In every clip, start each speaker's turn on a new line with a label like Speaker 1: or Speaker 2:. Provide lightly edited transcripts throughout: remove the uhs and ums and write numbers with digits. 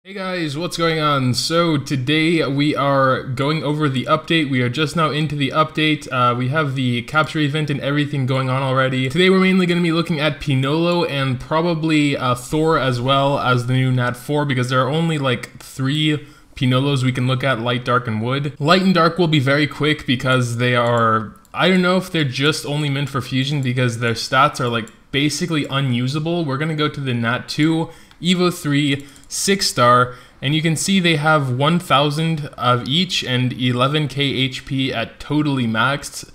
Speaker 1: Hey guys, what's going on? So today we are going over the update. We are just now into the update. We have the capture event and everything going on already. Today we're mainly going to be looking at Pinolo and probably Thor as well as the new Nat 4 because there are only like 3 Pinolos we can look at, light, dark, and wood. Light and dark will be very quick because they are, I don't know if they're just only meant for fusion because their stats are like basically unusable. We're going to go to the Nat 2, Evo 3, 6-star, and you can see they have 1000 of each and 11k HP at totally maxed.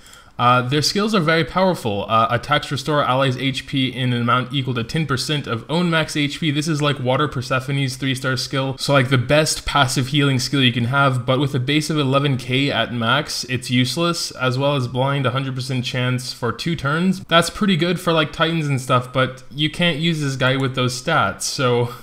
Speaker 1: Their skills are very powerful. Attacks restore allies HP in an amount equal to 10% of own max HP. This is like Water Persephone's 3-star skill. So like the best passive healing skill you can have, but with a base of 11k at max, it's useless, as well as blind 100% chance for 2 turns. That's pretty good for like Titans and stuff, but you can't use this guy with those stats, so...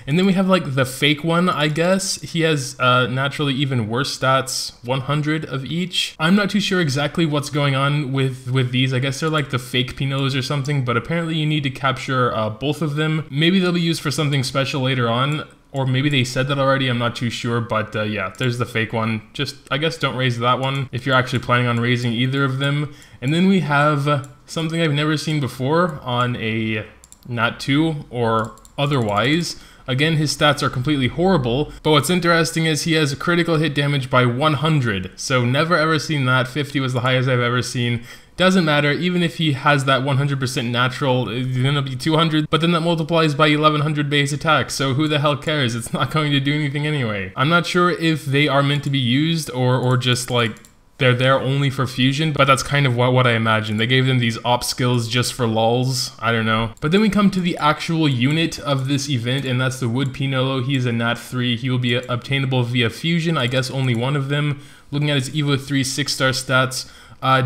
Speaker 1: And then we have like the fake one, I guess. He has naturally even worse stats, 100 of each. I'm not too sure exactly what's going on with these. I guess they're like the fake Pinolos or something, but apparently you need to capture both of them. Maybe they'll be used for something special later on, or maybe they said that already, I'm not too sure, but yeah, there's the fake one. Just, I guess don't raise that one if you're actually planning on raising either of them. And then we have something I've never seen before on a Nat 2 or otherwise. Again, his stats are completely horrible, but what's interesting is he has a critical hit damage by 100, so never ever seen that. 50 was the highest I've ever seen. Doesn't matter, even if he has that 100% natural, it's gonna be 200, but then that multiplies by 1100 base attack, so who the hell cares? It's not going to do anything anyway. I'm not sure if they are meant to be used or just like they're there only for fusion, but that's kind of what I imagine. They gave them these op skills just for lulz, I don't know. But then we come to the actual unit of this event, and that's the Wood Pinolo. He is a Nat 3. He will be obtainable via fusion, I guess only one of them. Looking at his Evo 3 6-star stats,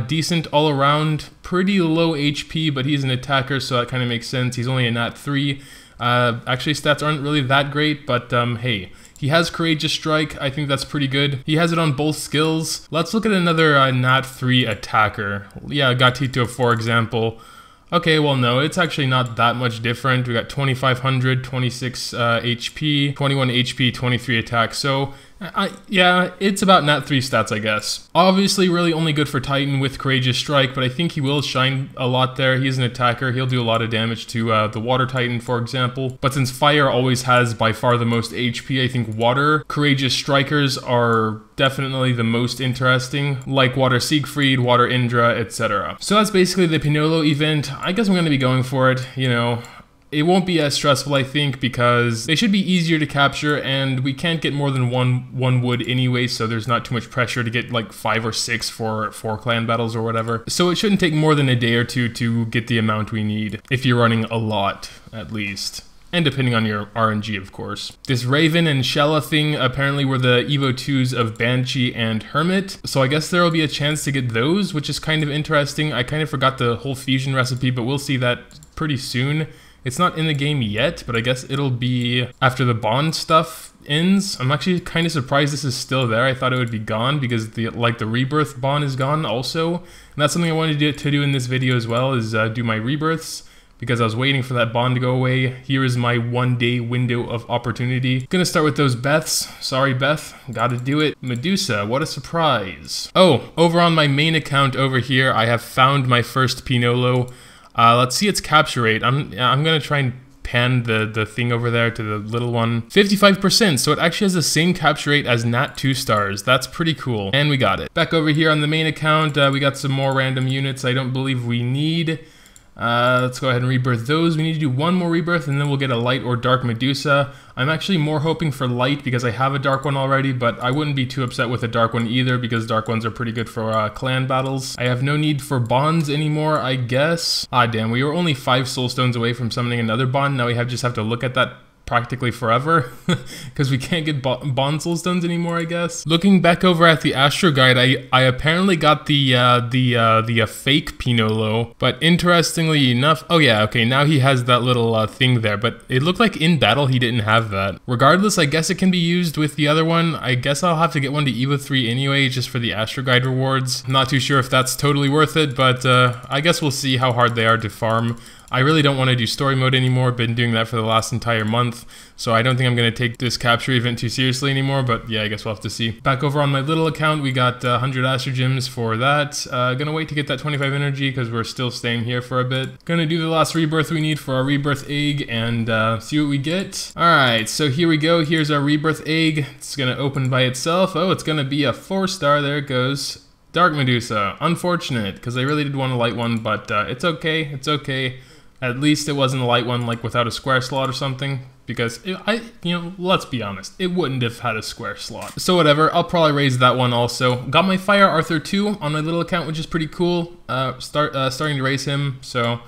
Speaker 1: decent all around, pretty low HP, but he's an attacker, so that kind of makes sense. He's only a Nat 3. Actually, stats aren't really that great, but hey. He has Courageous Strike, I think that's pretty good. He has it on both skills. Let's look at another Nat 3 attacker. Yeah, Gatito for example. Okay, well no, it's actually not that much different. We got 2500, 26 HP, 21 HP, 23 attack, so... yeah, it's about Nat 3 stats, I guess. Obviously, really only good for Titan with Courageous Strike, but I think he will shine a lot there. He's an attacker. He'll do a lot of damage to the Water Titan, for example. But since Fire always has by far the most HP, I think Water Courageous Strikers are definitely the most interesting, like Water Siegfried, Water Indra, etc. So that's basically the Pinolo event. I guess I'm going to be going for it, you know. It won't be as stressful, I think, because they should be easier to capture, and we can't get more than one wood anyway, so there's not too much pressure to get like 5 or 6 for clan battles or whatever. So it shouldn't take more than a day or two to get the amount we need, if you're running a lot, at least. And depending on your RNG, of course. This Raven and Shella thing apparently were the Evo 2s of Banshee and Hermit, so I guess there will be a chance to get those, which is kind of interesting. I kind of forgot the whole fusion recipe, but we'll see that pretty soon. It's not in the game yet, but I guess it'll be after the bond stuff ends. I'm actually kind of surprised this is still there. I thought it would be gone because the Rebirth bond is gone also. And that's something I wanted to do in this video as well, is do my rebirths, because I was waiting for that bond to go away. Here is my 1-day window of opportunity. Gonna start with those Beths. Sorry, Beth. Gotta do it. Medusa, what a surprise. Oh, over on my main account over here, I have found my first Pinolo. Let's see its capture rate. I'm gonna try and pan the thing over there to the little one. 55%, so it actually has the same capture rate as Nat 2 stars. That's pretty cool. And we got it. Back over here on the main account, we got some more random units I don't believe we need. Let's go ahead and rebirth those. We need to do one more rebirth and then we'll get a light or dark Medusa. I'm actually more hoping for light because I have a dark one already, but I wouldn't be too upset with a dark one either because dark ones are pretty good for clan battles. I have no need for bonds anymore, I guess. Ah damn, we were only 5 soul stones away from summoning another bond. Now we just have to look at that practically forever because we can't get bond soul stones anymore, I guess. Looking back over at the Astro Guide, I apparently got the fake Pinolo, but interestingly enough, oh yeah, okay, now he has that little thing there, but it looked like in battle he didn't have that. Regardless, I guess it can be used with the other one. I guess I'll have to get one to Evo 3 anyway, just for the Astro Guide rewards. Not too sure if that's totally worth it, but I guess we'll see how hard they are to farm. I really don't want to do story mode anymore. Been doing that for the last entire month, so I don't think I'm going to take this capture event too seriously anymore, but yeah, I guess we'll have to see. Back over on my little account, we got 100 Astro Gems for that. Gonna wait to get that 25 energy because we're still staying here for a bit. Gonna do the last rebirth we need for our Rebirth Egg and see what we get. Alright, so here we go. Here's our Rebirth Egg. It's gonna open by itself. Oh, it's gonna be a 4-star. There it goes. Dark Medusa. Unfortunate, because I really did want a light one, but it's okay. It's okay. At least it wasn't a light one, like without a square slot or something. Because, let's be honest, it wouldn't have had a square slot. So whatever, I'll probably raise that one also. Got my Fire Arthur 2 on my little account, which is pretty cool. Starting to raise him, so...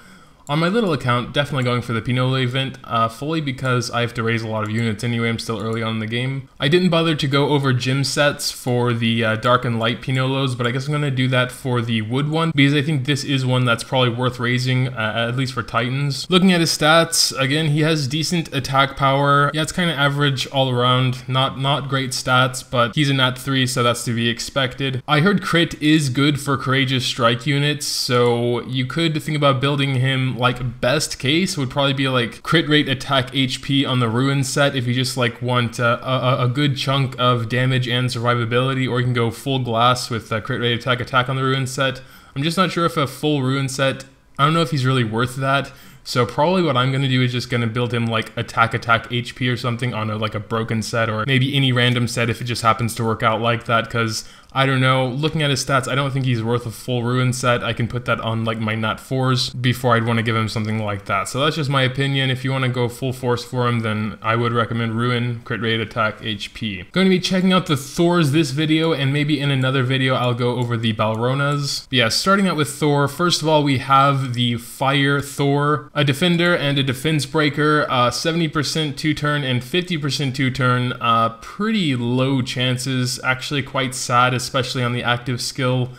Speaker 1: On my little account, definitely going for the Pinolo event, fully because I have to raise a lot of units anyway. I'm still early on in the game. I didn't bother to go over gem sets for the Dark and Light Pinolos, but I guess I'm going to do that for the Wood one, because I think this is one that's probably worth raising, at least for Titans. Looking at his stats, again, he has decent attack power. Yeah, it's kind of average all around. Not great stats, but he's a Nat 3, so that's to be expected. I heard crit is good for Courageous Strike units, so you could think about building him. Like, best case would probably be like crit rate attack HP on the Ruin set if you just like want a good chunk of damage and survivability, or you can go full glass with crit rate attack on the Ruin set. I'm just not sure if a full Ruin set, I don't know if he's really worth that. So probably what I'm going to do is just going to build him like attack HP or something on a broken set, or maybe any random set if it just happens to work out like that, because I don't know, looking at his stats, I don't think he's worth a full Ruin set. I can put that on like my Nat 4s before I'd want to give him something like that. So that's just my opinion. If you want to go full force for him, then I would recommend Ruin, crit rate attack HP. Going to be checking out the Thors this video, and maybe in another video I'll go over the Balronas. But yeah, starting out with Thor, first of all we have the Fire Thor, a defender and a defense breaker, 70% 2-turn and 50% 2-turn, pretty low chances, actually quite sad, especially on the active skill.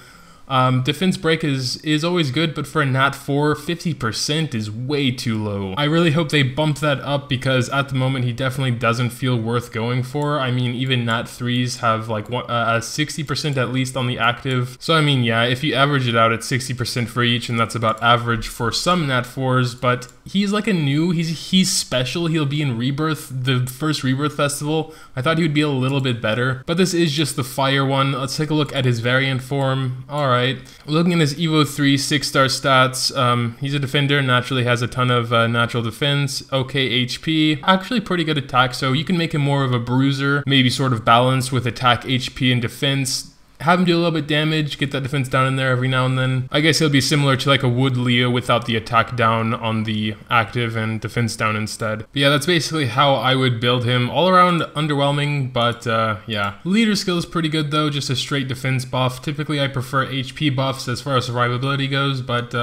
Speaker 1: Defense break is always good, but for a Nat 4, 50% is way too low. I really hope they bump that up, because at the moment he definitely doesn't feel worth going for. I mean, even Nat 3s have like 60% at least on the active. So I mean, yeah, if you average it out at 60% for each, and that's about average for some Nat 4s, but he's like he's special. He'll be in Rebirth, the first Rebirth festival. I thought he would be a little bit better, but this is just the Fire one. Let's take a look at his variant form. Alright. Looking at his Evo 3 6-star stats, he's a defender, naturally has a ton of natural defense, okay HP, actually pretty good attack, so you can make him more of a bruiser, maybe sort of balanced with attack, HP, and defense. Have him do a little bit damage, get that defense down in there every now and then. I guess he'll be similar to like a Wood Leo without the attack down on the active and defense down instead. But yeah, that's basically how I would build him. All around underwhelming, but yeah. Leader skill is pretty good though, just a straight defense buff. Typically I prefer HP buffs as far as survivability goes, but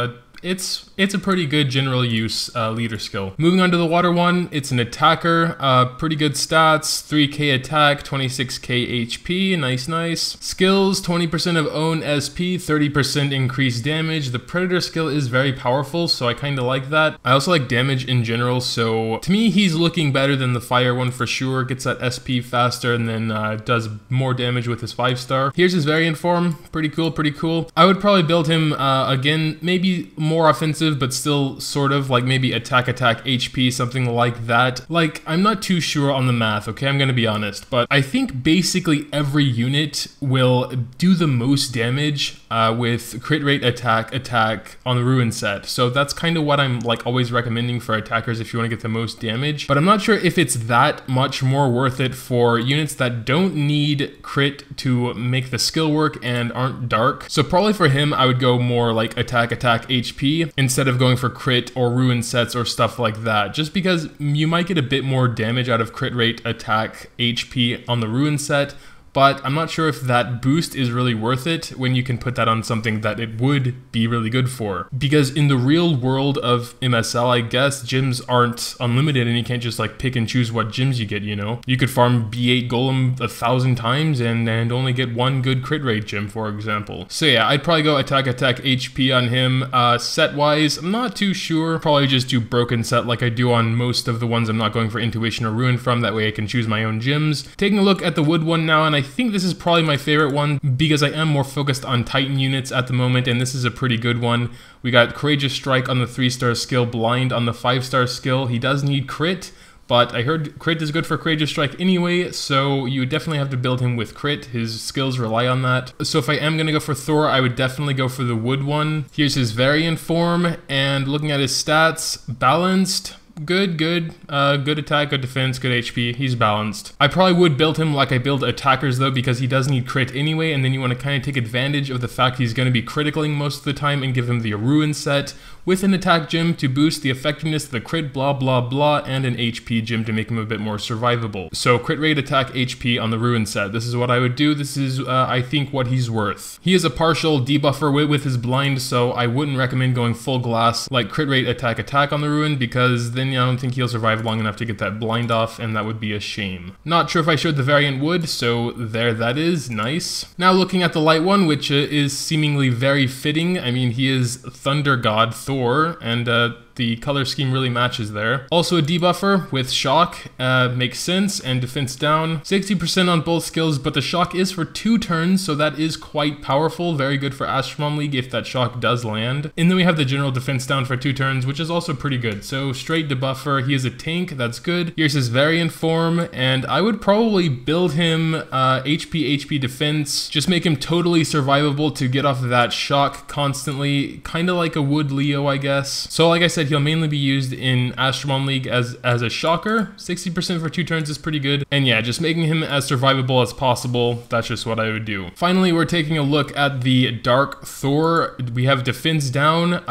Speaker 1: it's a pretty good general use leader skill. Moving on to the water one, it's an attacker, pretty good stats, 3k attack, 26k HP, nice. Skills, 20% of own SP, 30% increased damage. The predator skill is very powerful, so I kind of like that. I also like damage in general, so to me he's looking better than the fire one for sure. Gets that SP faster and then does more damage with his 5-star. Here's his variant form, pretty cool. I would probably build him again, maybe more offensive, but still sort of like maybe attack HP, something like that. Like, I'm not too sure on the math, okay, I'm gonna be honest, but I think basically every unit will do the most damage with crit rate attack on the Ruin set. So that's kind of what I'm like always recommending for attackers if you want to get the most damage. But I'm not sure if it's that much more worth it for units that don't need crit to make the skill work and aren't dark. So probably for him, I would go more like attack HP instead of going for crit or Ruin sets or stuff like that. Just because you might get a bit more damage out of crit rate attack HP on the Ruin set, but I'm not sure if that boost is really worth it when you can put that on something that it would be really good for. Because in the real world of MSL, I guess, gems aren't unlimited and you can't just like pick and choose what gems you get, you know? You could farm B8 Golem 1,000 times and only get one good crit rate gem, for example. So yeah, I'd probably go attack HP on him. Set-wise, I'm not too sure. Probably just do broken set like I do on most of the ones I'm not going for intuition or ruin from. That way I can choose my own gems. Taking a look at the wood one now, and I think this is probably my favorite one because I am more focused on Titan units at the moment, and this is a pretty good one. We got Courageous Strike on the 3-star skill, Blind on the 5-star skill. He does need crit, but I heard crit is good for Courageous Strike anyway, so you would definitely have to build him with crit. His skills rely on that. So if I am going to go for Thor, I would definitely go for the wood one. Here's his variant form, and looking at his stats, balanced. Good attack, good defense, good HP. He's balanced. I probably would build him like I build attackers though, because he does need crit anyway, and then you want to kind of take advantage of the fact he's going to be criticalling most of the time and give him the ruin set with an attack gem to boost the effectiveness of the crit, blah blah blah, and an HP gem to make him a bit more survivable. So crit rate, attack, HP on the ruin set. This is what I would do. This is I think what he's worth. He is a partial debuffer with his blind, so I wouldn't recommend going full glass like crit rate, attack on the ruin, because then I don't think he'll survive long enough to get that blind off, and that would be a shame. Not sure if I showed the variant wood, so there that is. Nice. Now looking at the light one, which is seemingly very fitting. I mean, he is Thunder God Thor, and the color scheme really matches there. Also a debuffer with shock, makes sense, and defense down. 60% on both skills, but the shock is for 2 turns, so that is quite powerful. Very good for Astromon League if that shock does land. And then we have the general defense down for 2 turns, which is also pretty good. So straight debuffer, he is a tank, that's good. Here's his variant form, and I would probably build him HP defense, just make him totally survivable to get off of that shock constantly, kind of like a wood Leo, I guess. So like I said, he'll mainly be used in Astromon League as a shocker. 60% for 2 turns is pretty good. And yeah, just making him as survivable as possible. That's just what I would do. Finally, we're taking a look at the Dark Thor. We have defense down,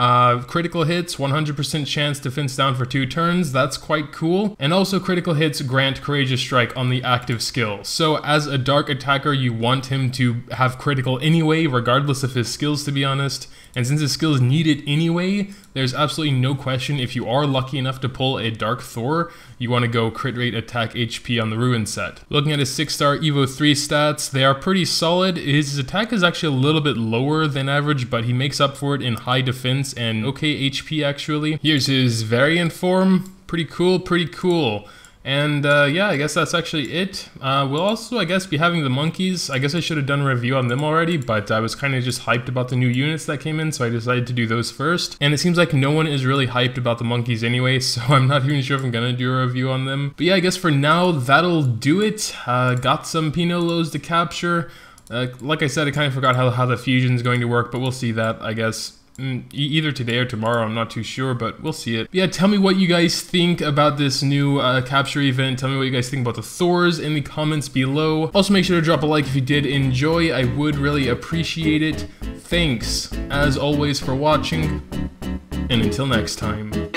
Speaker 1: critical hits, 100% chance defense down for 2 turns. That's quite cool. And also critical hits grant Courageous Strike on the active skill. So as a dark attacker, you want him to have critical anyway, regardless of his skills, to be honest. And since his skills need it anyway, there's absolutely no question if you are lucky enough to pull a Dark Thor, you want to go crit rate, attack, HP on the ruin set. Looking at his 6-star Evo 3 stats, they are pretty solid. His attack is actually a little bit lower than average, but he makes up for it in high defense and okay HP actually. Here's his variant form. Pretty cool. And yeah, I guess that's actually it. We'll also, I guess, be having the monkeys. I guess I should have done a review on them already, but I was kind of just hyped about the new units that came in, so I decided to do those first. And it seems like no one is really hyped about the monkeys anyway, so I'm not even sure if I'm gonna do a review on them. But yeah, I guess for now, that'll do it. Got some Pinolos to capture. Like I said, I kind of forgot how the fusion's going to work, but we'll see that, I guess. Either today or tomorrow, I'm not too sure, but we'll see it. Yeah, tell me what you guys think about this new capture event. Tell me what you guys think about the Thors in the comments below. Also, make sure to drop a like if you did enjoy. I would really appreciate it. Thanks, as always, for watching, and until next time.